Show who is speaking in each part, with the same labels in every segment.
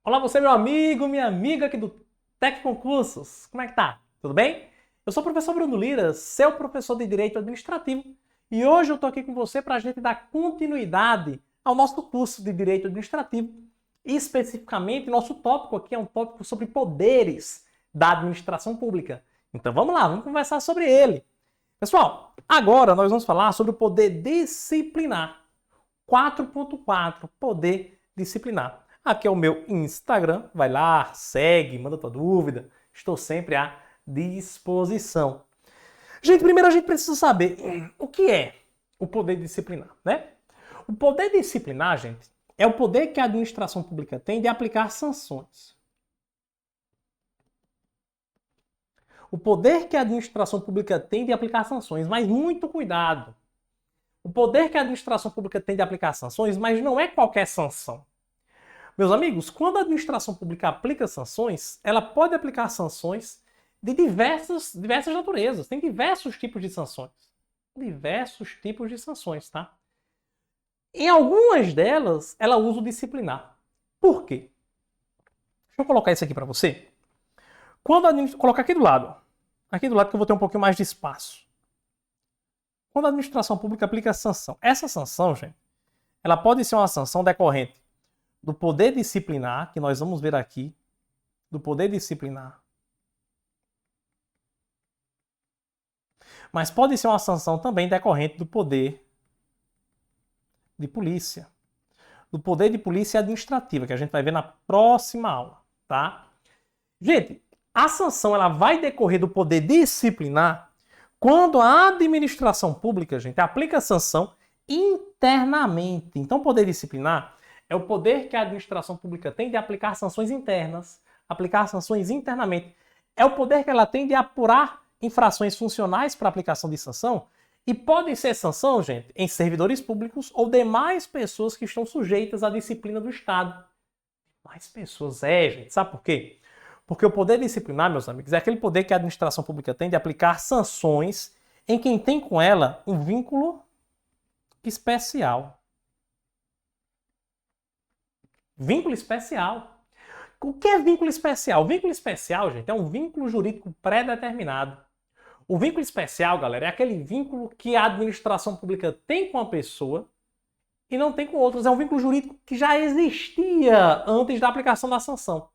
Speaker 1: Olá você, meu amigo, minha amiga aqui do Tec Concursos. Como é que tá? Tudo bem? Eu sou o professor Bruno Lira, seu professor de Direito Administrativo, e hoje eu tô aqui com você para a gente dar continuidade ao nosso curso de Direito Administrativo. E especificamente, nosso tópico aqui é um tópico sobre poderes da administração pública. Então vamos lá, vamos conversar sobre ele. Pessoal, agora nós vamos falar sobre o poder disciplinar. 4.4, poder disciplinar. Aqui é o meu Instagram, vai lá, segue, manda tua dúvida, estou sempre à disposição. Gente, primeiro a gente precisa saber o que é o poder disciplinar, né? O poder disciplinar, gente, é o poder que a administração pública tem de aplicar sanções. O poder que a administração pública tem de aplicar sanções, mas muito cuidado. O poder que a administração pública tem de aplicar sanções, mas não é qualquer sanção. Meus amigos, quando a administração pública aplica sanções, ela pode aplicar sanções de diversas naturezas. Tem diversos tipos de sanções. Diversos tipos de sanções, tá? Em algumas delas, ela usa o disciplinar. Por quê? Deixa eu colocar isso aqui para você. Colocar aqui do lado. Aqui do lado que eu vou ter um pouquinho mais de espaço. Quando a administração pública aplica sanção, essa sanção, gente, ela pode ser uma sanção decorrente do poder disciplinar, que nós vamos ver aqui, do poder disciplinar. Mas pode ser uma sanção também decorrente do poder de polícia. Do poder de polícia administrativa, que a gente vai ver na próxima aula, tá? Gente, a sanção ela vai decorrer do poder disciplinar quando a administração pública, gente, aplica a sanção internamente. Então, o poder disciplinar é o poder que a administração pública tem de aplicar sanções internas, aplicar sanções internamente. É o poder que ela tem de apurar infrações funcionais para aplicação de sanção e pode ser sanção, gente, em servidores públicos ou demais pessoas que estão sujeitas à disciplina do Estado. Mais pessoas, gente. Sabe por quê? Porque o poder disciplinar, meus amigos, é aquele poder que a administração pública tem de aplicar sanções em quem tem com ela um vínculo especial. Vínculo especial. O que é vínculo especial? Vínculo especial, gente, é um vínculo jurídico pré-determinado. O vínculo especial, galera, é aquele vínculo que a administração pública tem com a pessoa e não tem com outros. É um vínculo jurídico que já existia antes da aplicação da sanção.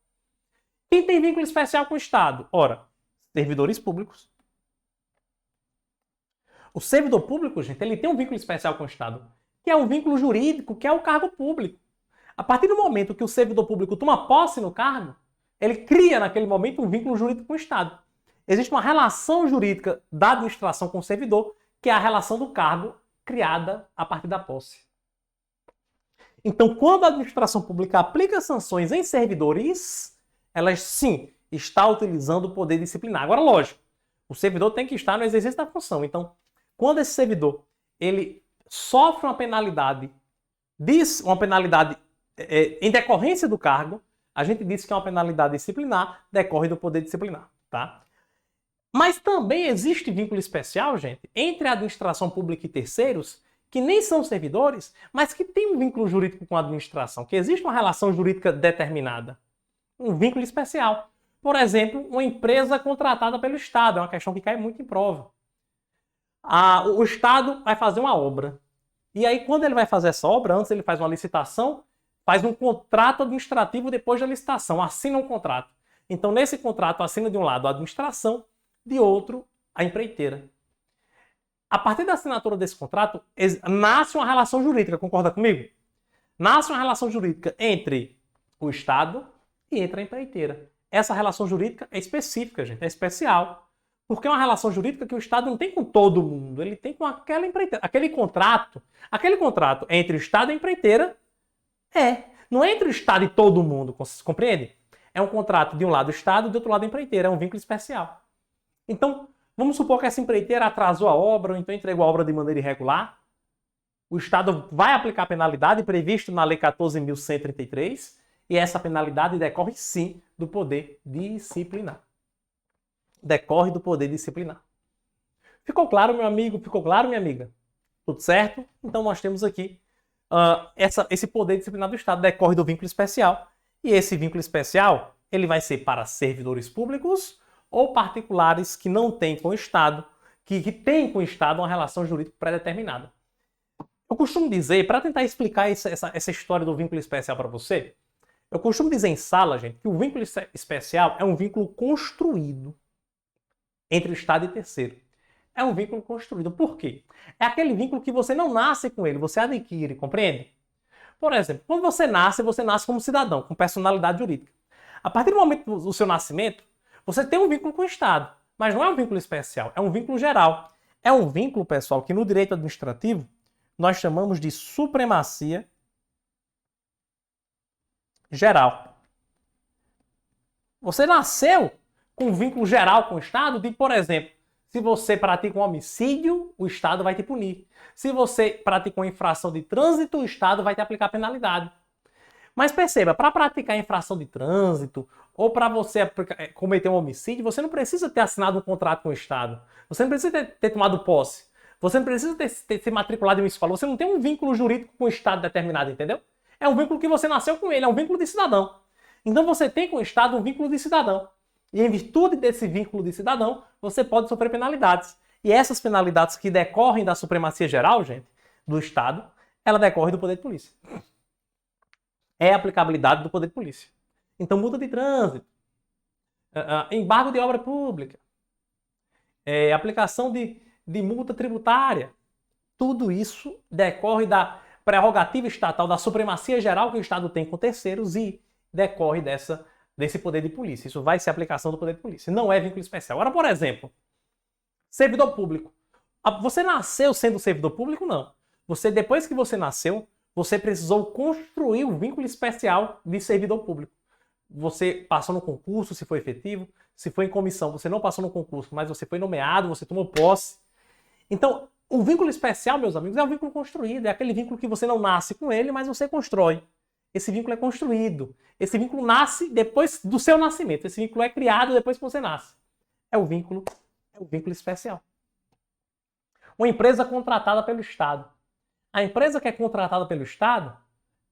Speaker 1: Quem tem vínculo especial com o Estado? Ora, servidores públicos. O servidor público, gente, ele tem um vínculo especial com o Estado, que é um vínculo jurídico, que é o cargo público. A partir do momento que o servidor público toma posse no cargo, ele cria naquele momento um vínculo jurídico com o Estado. Existe uma relação jurídica da administração com o servidor, que é a relação do cargo criada a partir da posse. Então, quando a administração pública aplica sanções em servidores, ela sim está utilizando o poder disciplinar. Agora, lógico, o servidor tem que estar no exercício da função. Então, quando esse servidor ele sofre uma penalidade em decorrência do cargo, a gente disse que é uma penalidade disciplinar, decorre do poder disciplinar, tá? Mas também existe vínculo especial, gente, entre a administração pública e terceiros, que nem são servidores, mas que tem um vínculo jurídico com a administração, que existe uma relação jurídica determinada. Um vínculo especial. Por exemplo, uma empresa contratada pelo Estado, é uma questão que cai muito em prova. O Estado vai fazer uma obra. E aí, quando ele vai fazer essa obra, antes ele faz uma licitação, faz um contrato administrativo depois da licitação, assina um contrato. Então, nesse contrato, assina de um lado a administração, de outro, a empreiteira. A partir da assinatura desse contrato, nasce uma relação jurídica, concorda comigo? Nasce uma relação jurídica entre o Estado e entre a empreiteira. Essa relação jurídica é específica, gente, é especial. Porque é uma relação jurídica que o Estado não tem com todo mundo, ele tem com aquela empreiteira. Aquele contrato entre o Estado e a empreiteira não é entre o Estado e todo mundo, compreende? É um contrato de um lado o Estado e do outro lado a empreiteira, é um vínculo especial. Então, vamos supor que essa empreiteira atrasou a obra ou então entregou a obra de maneira irregular. O Estado vai aplicar a penalidade prevista na Lei 14.133 e essa penalidade decorre, sim, do poder disciplinar. Decorre do poder disciplinar. Ficou claro, meu amigo? Ficou claro, minha amiga? Tudo certo? Então nós temos aqui esse poder disciplinar do Estado decorre do vínculo especial. E esse vínculo especial, ele vai ser para servidores públicos ou particulares que não têm com o Estado, que têm com o Estado uma relação jurídica pré-determinada. Eu costumo dizer, para tentar explicar essa história do vínculo especial para você, eu costumo dizer em sala, gente, que o vínculo especial é um vínculo construído entre o Estado e terceiro. É um vínculo construído. Por quê? É aquele vínculo que você não nasce com ele, você adquire, compreende? Por exemplo, quando você nasce como cidadão, com personalidade jurídica. A partir do momento do seu nascimento, você tem um vínculo com o Estado, mas não é um vínculo especial, é um vínculo geral. É um vínculo, pessoal, que no direito administrativo nós chamamos de supremacia geral. Você nasceu com um vínculo geral com o Estado, de, por exemplo, se você pratica um homicídio, o Estado vai te punir. Se você pratica uma infração de trânsito, o Estado vai te aplicar penalidade. Mas perceba, para praticar infração de trânsito ou para você cometer um homicídio, você não precisa ter assinado um contrato com o Estado. Você não precisa ter tomado posse. Você não precisa ter se matriculado em uma escola. Você não tem um vínculo jurídico com o Estado determinado, entendeu? É um vínculo que você nasceu com ele, é um vínculo de cidadão. Então você tem com o Estado um vínculo de cidadão. E em virtude desse vínculo de cidadão, você pode sofrer penalidades. E essas penalidades que decorrem da supremacia geral, gente, do Estado, ela decorre do poder de polícia. É a aplicabilidade do poder de polícia. Então, multa de trânsito, embargo de obra pública, aplicação de multa tributária, tudo isso decorre da prerrogativa estatal, da supremacia geral que o Estado tem com terceiros e decorre desse poder de polícia. Isso vai ser aplicação do poder de polícia. Não é vínculo especial. Agora, por exemplo, servidor público. Você nasceu sendo servidor público? Não. Depois que você nasceu, você precisou construir um vínculo especial de servidor público. Você passou no concurso, se foi efetivo. Se foi em comissão, você não passou no concurso, mas você foi nomeado, você tomou posse. Então, o vínculo especial, meus amigos, é um vínculo construído. É aquele vínculo que você não nasce com ele, mas você constrói. Esse vínculo é construído. Esse vínculo nasce depois do seu nascimento. Esse vínculo é criado depois que você nasce. É o vínculo especial. Uma empresa contratada pelo Estado. A empresa que é contratada pelo Estado,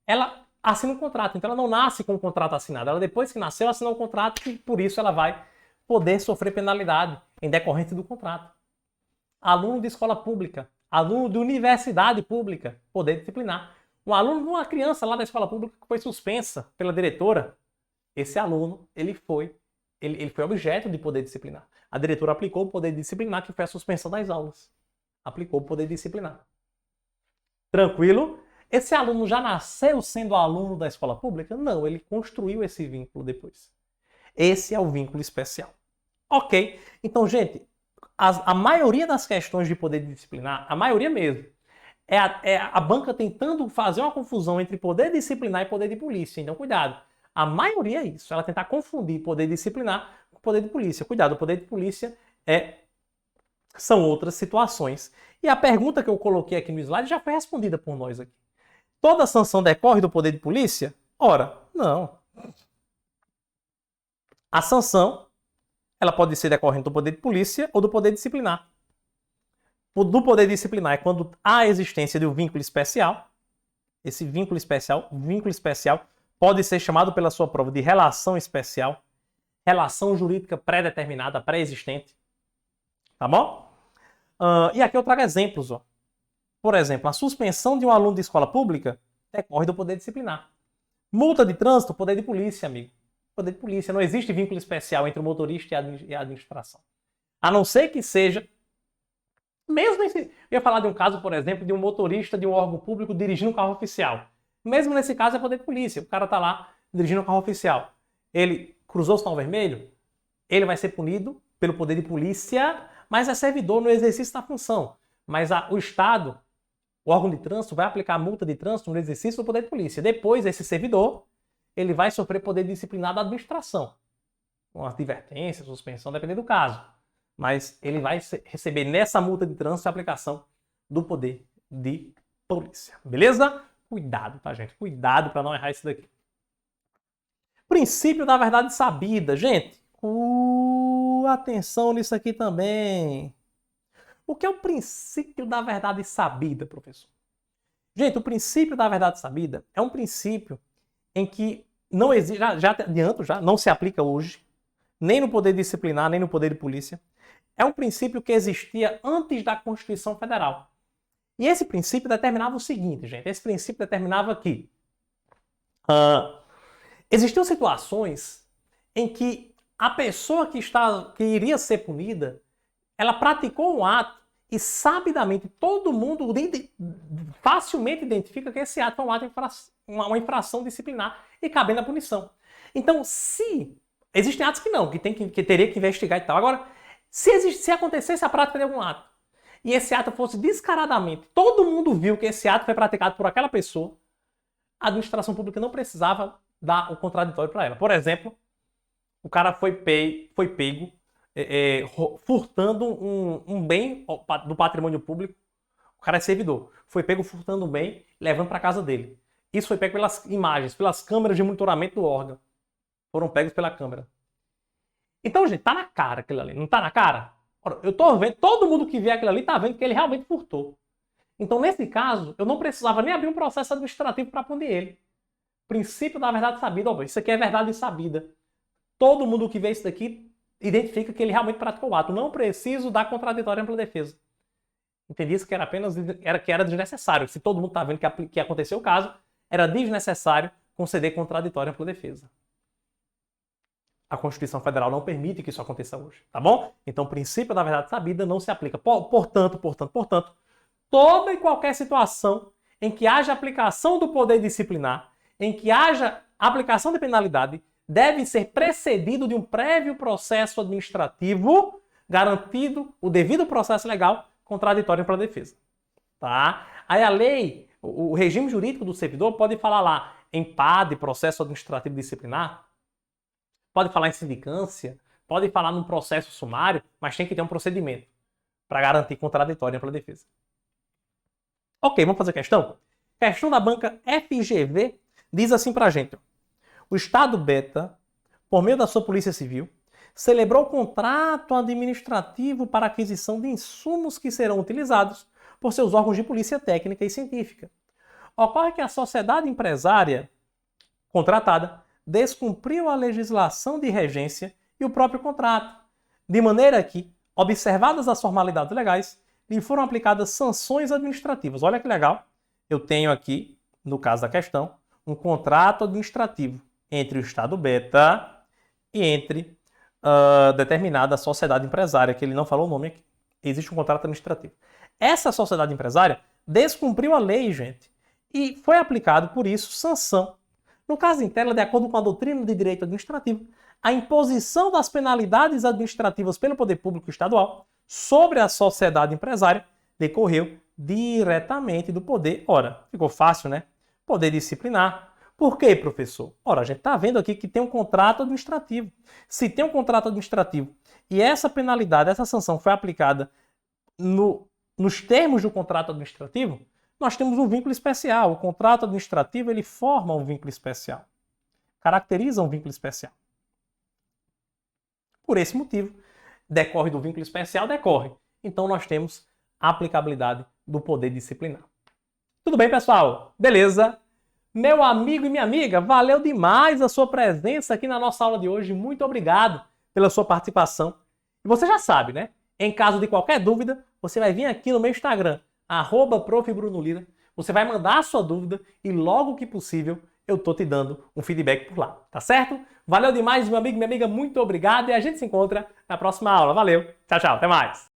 Speaker 1: ela assina um contrato. Então ela não nasce com um contrato assinado. Ela, depois que nasceu, assinou um contrato e por isso ela vai poder sofrer penalidade em decorrência do contrato. Aluno de escola pública, aluno de universidade pública, poder disciplinar. Um aluno, uma criança lá da escola pública que foi suspensa pela diretora, esse aluno, ele foi objeto de poder disciplinar. A diretora aplicou o poder disciplinar, que foi a suspensão das aulas. Aplicou o poder disciplinar. Tranquilo? Esse aluno já nasceu sendo aluno da escola pública? Não, ele construiu esse vínculo depois. Esse é o vínculo especial. Ok. Então, gente, a maioria das questões de poder disciplinar, a maioria mesmo, é a banca tentando fazer uma confusão entre poder disciplinar e poder de polícia. Então, cuidado. A maioria é isso. Ela tentar confundir poder disciplinar com poder de polícia. Cuidado, o poder de polícia são outras situações. E a pergunta que eu coloquei aqui no slide já foi respondida por nós aqui. Toda sanção decorre do poder de polícia? Ora, não. A sanção, ela pode ser decorrente do poder de polícia ou do poder disciplinar. Do poder disciplinar é quando há a existência de um vínculo especial. Esse vínculo especial pode ser chamado pela sua prova de relação especial, relação jurídica pré-determinada, pré-existente. Tá bom? E aqui eu trago exemplos. Ó. Por exemplo, a suspensão de um aluno de escola pública decorre do poder disciplinar. Multa de trânsito, poder de polícia, amigo. Poder de polícia. Não existe vínculo especial entre o motorista e a administração. A não ser que seja... Mesmo eu ia falar de um caso, por exemplo, de um motorista de um órgão público dirigindo um carro oficial. Mesmo nesse caso é poder de polícia. O cara está lá dirigindo um carro oficial. Ele cruzou o sinal vermelho, ele vai ser punido pelo poder de polícia, mas é servidor no exercício da função. Mas o Estado, o órgão de trânsito, vai aplicar a multa de trânsito no exercício do poder de polícia. Depois, esse servidor, ele vai sofrer poder disciplinar da administração. Com advertência, suspensão, dependendo do caso. Mas ele vai receber nessa multa de trânsito a aplicação do poder de polícia. Beleza? Cuidado, tá, gente? Cuidado para não errar isso daqui. Princípio da verdade sabida. Gente, atenção nisso aqui também. O que é o princípio da verdade sabida, professor? Gente, o princípio da verdade sabida é um princípio em que não existe, já adianto, não se aplica hoje, nem no poder disciplinar, nem no poder de polícia. É um princípio que existia antes da Constituição Federal. E esse princípio determinava o seguinte, gente. Esse princípio determinava que existiam situações em que a pessoa que iria ser punida, ela praticou um ato e sabidamente todo mundo facilmente identifica que esse ato é um ato uma infração disciplinar e cabendo a punição. Então, se existem atos que não, que teria que investigar e tal. Agora, se acontecesse a prática de algum ato e esse ato fosse descaradamente, todo mundo viu que esse ato foi praticado por aquela pessoa, a administração pública não precisava dar o contraditório para ela. Por exemplo, o cara foi pego furtando um bem do patrimônio público. O cara é servidor. Foi pego furtando um bem, levando para casa dele. Isso foi pego pelas imagens, pelas câmeras de monitoramento do órgão. Foram pegos pela câmera. Então, gente, tá na cara aquilo ali. Não tá na cara? Ora, eu tô vendo, todo mundo que vê aquilo ali tá vendo que ele realmente furtou. Então, nesse caso, eu não precisava nem abrir um processo administrativo para punir ele. Princípio da verdade sabida. Ó, isso aqui é verdade sabida. Todo mundo que vê isso daqui identifica que ele realmente praticou o ato. Não preciso dar contraditório ampla defesa. Entendi isso que era desnecessário. Se todo mundo está vendo que aconteceu o caso, era desnecessário conceder contraditório ampla defesa. A Constituição Federal não permite que isso aconteça hoje, tá bom? Então, o princípio da verdade sabida não se aplica. Portanto, toda e qualquer situação em que haja aplicação do poder disciplinar, em que haja aplicação de penalidade, deve ser precedido de um prévio processo administrativo, garantido o devido processo legal, contraditório para a defesa. Tá? Aí a lei, o regime jurídico do servidor pode falar lá em PAD, processo administrativo disciplinar, pode falar em sindicância, pode falar num processo sumário, mas tem que ter um procedimento para garantir contraditório para a defesa. Ok, vamos fazer a questão? Questão da banca FGV diz assim para a gente. O Estado Beta, por meio da sua Polícia Civil, celebrou contrato administrativo para aquisição de insumos que serão utilizados por seus órgãos de polícia técnica e científica. Ocorre que a sociedade empresária contratada descumpriu a legislação de regência e o próprio contrato, de maneira que, observadas as formalidades legais, lhe foram aplicadas sanções administrativas. Olha que legal, eu tenho aqui, no caso da questão, um contrato administrativo entre o Estado Beta e entre determinada sociedade empresária, que ele não falou o nome aqui. Existe um contrato administrativo. Essa sociedade empresária descumpriu a lei, gente, e foi aplicado, por isso, sanção. No caso em tela, de acordo com a doutrina de direito administrativo, a imposição das penalidades administrativas pelo poder público estadual sobre a sociedade empresária decorreu diretamente do poder, ora, ficou fácil, né? Poder disciplinar. Por quê, professor? Ora, a gente está vendo aqui que tem um contrato administrativo. Se tem um contrato administrativo e essa penalidade, essa sanção foi aplicada nos termos do contrato administrativo, nós temos um vínculo especial. O contrato administrativo, ele forma um vínculo especial. Caracteriza um vínculo especial. Por esse motivo, decorre do vínculo especial, decorre. Então, nós temos a aplicabilidade do poder disciplinar. Tudo bem, pessoal? Beleza? Meu amigo e minha amiga, valeu demais a sua presença aqui na nossa aula de hoje. Muito obrigado pela sua participação. E você já sabe, né? Em caso de qualquer dúvida, você vai vir aqui no meu Instagram, @profbrunolira. Você vai mandar a sua dúvida e logo que possível eu tô te dando um feedback por lá, tá certo? Valeu demais, meu amigo e minha amiga, muito obrigado e a gente se encontra na próxima aula. Valeu, tchau, tchau, até mais!